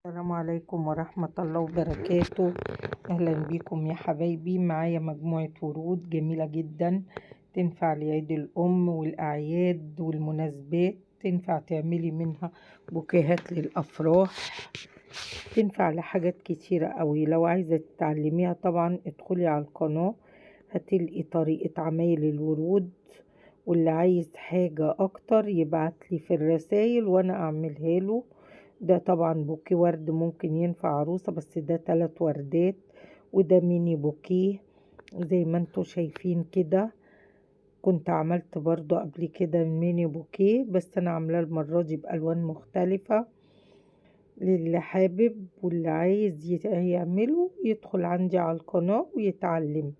السلام عليكم ورحمة الله وبركاته. أهلا بكم يا حبايبي. معايا مجموعة ورود جميلة جدا، تنفع لعيد الأم والأعياد والمناسبات، تنفع تعملي منها بوكيهات للأفراح، تنفع لحاجات كتيرة قوي. لو عايزة تتعلميها طبعا ادخلي على القناة هتلقي طريقة عمايل الورود، واللي عايز حاجة أكتر يبعتلي في الرسايل وأنا أعملها له. ده طبعا بوكيه ورد ممكن ينفع عروسة، بس ده 3 وردات، وده ميني بوكيه زي ما انتوا شايفين كده. كنت عملت برضو قبل كده ميني بوكيه، بس انا عاملاه المرة دي بألوان مختلفة. للي حابب واللي عايز يعمله يدخل عندي على القناة ويتعلم.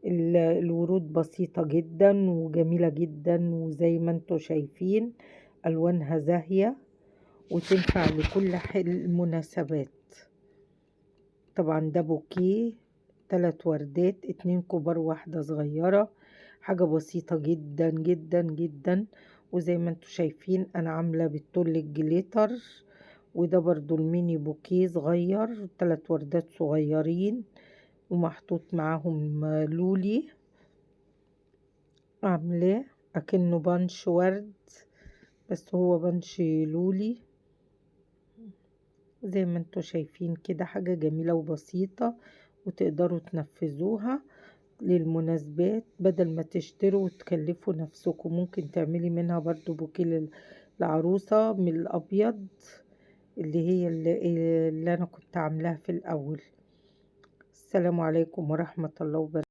الورود بسيطة جدا وجميلة جدا، وزي ما انتوا شايفين ألوانها زاهية وتنفع لكل المناسبات. طبعا ده بوكيه 3 وردات، 2 كبار واحدة صغيرة، حاجة بسيطة جدا جدا جدا. وزي ما انتوا شايفين انا عاملة بالتول الجليتر، وده برضو الميني بوكيه صغير 3 وردات صغيرين ومحطوط معاهم لولي، عاملاه اكنه بانش ورد بس هو بانش لولي. زي ما انتوا شايفين كده حاجة جميلة وبسيطة، وتقدروا تنفذوها للمناسبات بدل ما تشتروا وتكلفوا نفسكم. ممكن تعملي منها برضو بوكيه للعروسة من الأبيض، اللي أنا كنت عاملاها في الأول. السلام عليكم ورحمة الله وبركاته.